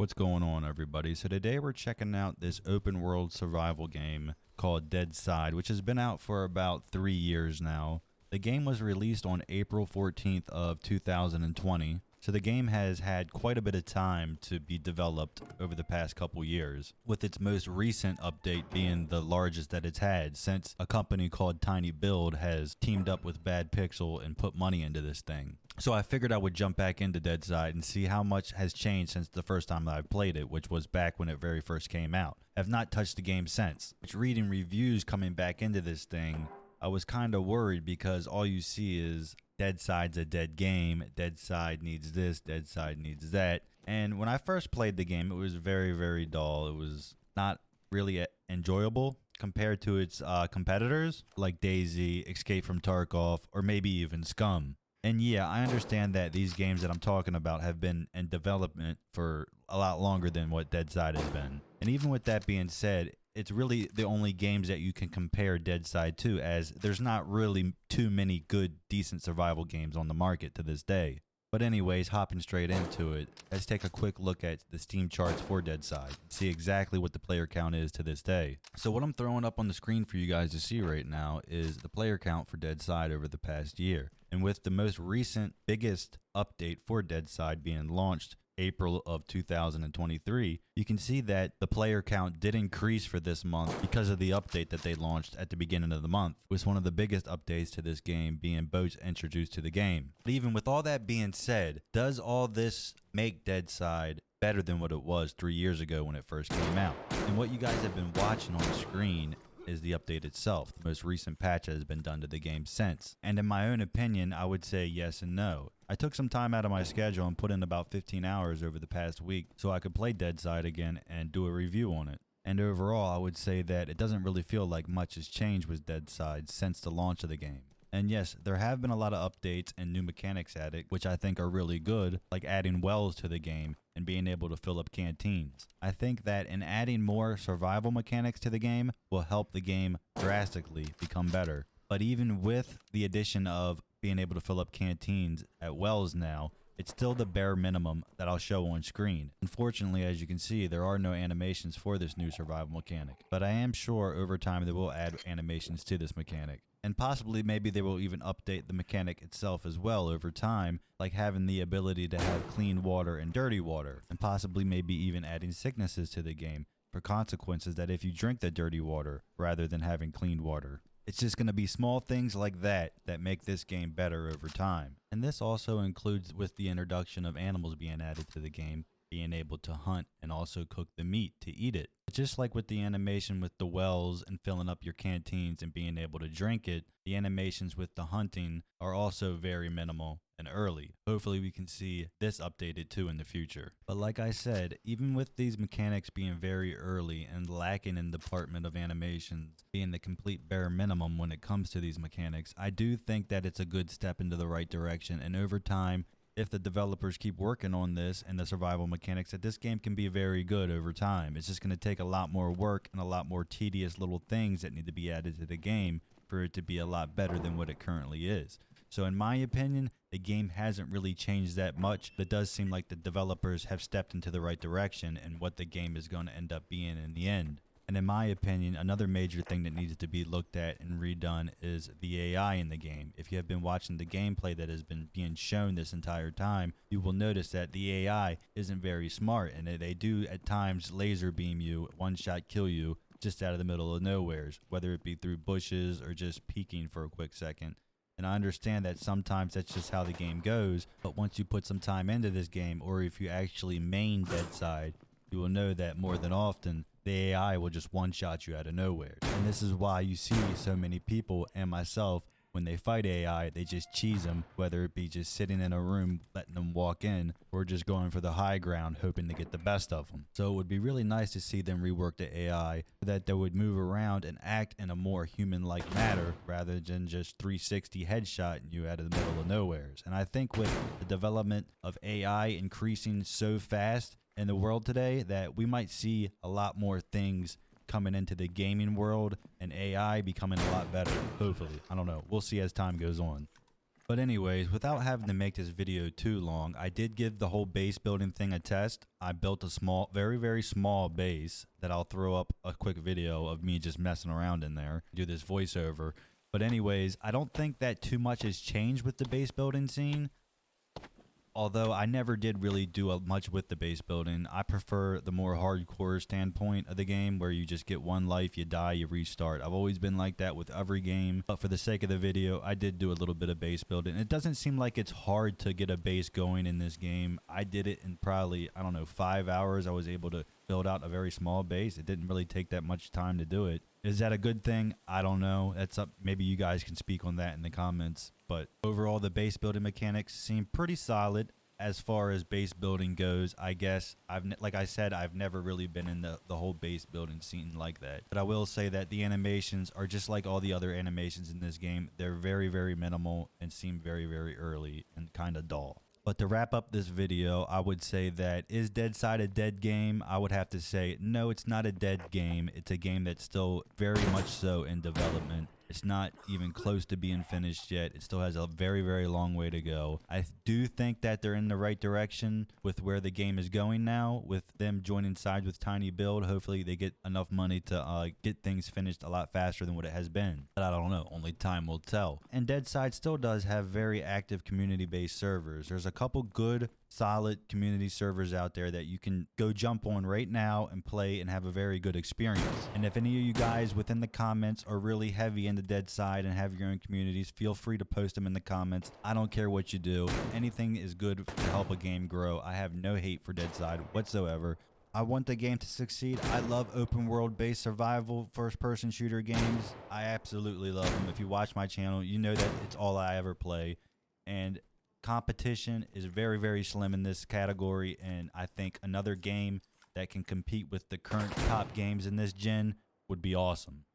What's going on, everybody? So today we're checking out this open world survival game called DeadSide, which has been out for about 3 years now. The game was released on April 14th of 2020. So the game has had quite a bit of time to be developed over the past couple years, with its most recent update being the largest that it's had since a company called TinyBuild has teamed up with badpixel and put money into this thing. So I figured I would jump back into DeadSide and see how much has changed since the first time that I played it, which was back when it very first came out. I've not touched the game since. Which, reading reviews coming back into this thing, I was kind of worried because all you see is DeadSide's a dead game, DeadSide needs this, DeadSide needs that. And when I first played the game, it was very, very dull. It was not really enjoyable compared to its competitors like DayZ, Escape from Tarkov, or maybe even Scum. And yeah, I understand that these games that I'm talking about have been in development for a lot longer than what DeadSide has been. And even with that being said, it's really the only games that you can compare DeadSide to, as there's not really too many good, decent survival games on the market to this day. But anyways, hopping straight into it, let's take a quick look at the Steam charts for DeadSide and see exactly what the player count is to this day. So what I'm throwing up on the screen for you guys to see right now is the player count for DeadSide over the past year. And with the most recent, biggest update for DeadSide being launched April of 2023, you can see that the player count did increase for this month because of the update that they launched at the beginning of the month, with one of the biggest updates to this game being boats introduced to the game. But even with all that being said, does all this make DeadSide better than what it was 3 years ago when it first came out? And what you guys have been watching on the screen is the update itself. The most recent patch that has been done to the game since. And in my own opinion, I would say yes and no. I took some time out of my schedule and put in about 15 hours over the past week so I could play DeadSide again and do a review on it. And overall, I would say that it doesn't really feel like much has changed with DeadSide since the launch of the game. And yes, there have been a lot of updates and new mechanics at it, which I think are really good, like adding wells to the game and being able to fill up canteens. I think that in adding more survival mechanics to the game will help the game drastically become better. But even with the addition of being able to fill up canteens at wells now, it's still the bare minimum that I'll show on screen. Unfortunately, as you can see, there are no animations for this new survival mechanic, but I am sure over time they will add animations to this mechanic. And possibly maybe they will even update the mechanic itself as well over time, like having the ability to have clean water and dirty water, and possibly maybe even adding sicknesses to the game for consequences that if you drink the dirty water rather than having clean water. It's just going to be small things like that that make this game better over time. And this also includes with the introduction of animals being added to the game, being able to hunt and also cook the meat to eat it. Just like with the animation with the wells and filling up your canteens and being able to drink it, the animations with the hunting are also very minimal and early. Hopefully we can see this updated too in the future. But like I said, even with these mechanics being very early and lacking in the department of animations being the complete bare minimum when it comes to these mechanics, I do think that it's a good step into the right direction, and over time, if the developers keep working on this and the survival mechanics, that this game can be very good over time. It's just going to take a lot more work and a lot more tedious little things that need to be added to the game for it to be a lot better than what it currently is. So in my opinion, the game hasn't really changed that much, but it does seem like the developers have stepped into the right direction and what the game is going to end up being in the end. And in my opinion, another major thing that needs to be looked at and redone is the AI in the game. If you have been watching the gameplay that has been being shown this entire time, you will notice that the AI isn't very smart, and they do at times laser beam you, one-shot kill you just out of the middle of nowheres, whether it be through bushes or just peeking for a quick second. And I understand that sometimes that's just how the game goes, but once you put some time into this game, or if you actually main DeadSide, you will know that more than often, the AI will just one-shot you out of nowhere. And this is why you see so many people, and myself, when they fight AI, they just cheese them, whether it be just sitting in a room, letting them walk in, or just going for the high ground, hoping to get the best of them. So it would be really nice to see them rework the AI so that they would move around and act in a more human-like manner, rather than just 360 headshotting you out of the middle of nowheres. And I think with the development of AI increasing so fast in the world today, that we might see a lot more things coming into the gaming world and AI becoming a lot better, hopefully. I don't know. We'll see as time goes on. But anyways, without having to make this video too long, I did give the whole base building thing a test. I built a small, very, very small base that I'll throw up a quick video of me just messing around in there, do this voiceover. But anyways, I don't think that too much has changed with the base building scene. Although I never did really do much with the base building. I prefer the more hardcore standpoint of the game where you just get one life, you die, you restart. I've always been like that with every game. But for the sake of the video, I did do a little bit of base building. It doesn't seem like it's hard to get a base going in this game. I did it in probably, I don't know, 5 hours. I was able to build out a very small base. It didn't really take that much time to do it. Is that a good thing? I don't know. That's up. Maybe you guys can speak on that in the comments. But overall, the base building mechanics seem pretty solid as far as base building goes. I guess like I said, I've never really been in the whole base building scene like that. But I will say that the animations are just like all the other animations in this game. They're very, very minimal and seem very, very early and kind of dull. But to wrap up this video, I would say that is DeadSide a dead game? I would have to say, no, it's not a dead game. It's a game that's still very much so in development. It's not even close to being finished yet. It still has a very, very long way to go. I do think that they're in the right direction with where the game is going now, with them joining sides with TinyBuild. Hopefully they get enough money to get things finished a lot faster than what it has been. But I don't know. Only time will tell. And DeadSide still does have very active community-based servers. There's a couple good, solid community servers out there that you can go jump on right now and play and have a very good experience. And if any of you guys within the comments are really heavy into DeadSide and have your own communities, feel free to post them in the comments. I don't care what you do. Anything is good to help a game grow. I have no hate for DeadSide whatsoever. I want the game to succeed. I love open world based survival first person shooter games. I absolutely love them. If you watch my channel, you know that it's all I ever play. And competition is very, very slim in this category, and I think another game that can compete with the current top games in this gen would be awesome.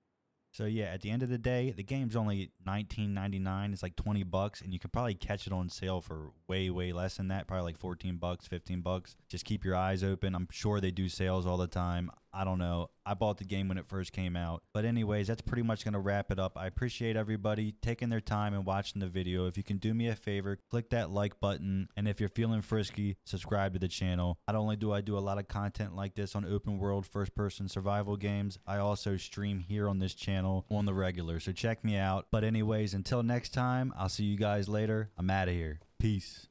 So yeah, at the end of the day, the game's only $19.99. It's like 20 bucks, and you could probably catch it on sale for way, way less than that. Probably like 14 bucks, 15 bucks. Just keep your eyes open. I'm sure they do sales all the time. I don't know. I bought the game when it first came out. But anyways, that's pretty much going to wrap it up. I appreciate everybody taking their time and watching the video. If you can do me a favor, click that like button. And if you're feeling frisky, subscribe to the channel. Not only do I do a lot of content like this on open world first person survival games, I also stream here on this channel on the regular. So check me out. But anyways, until next time, I'll see you guys later. I'm out of here. Peace.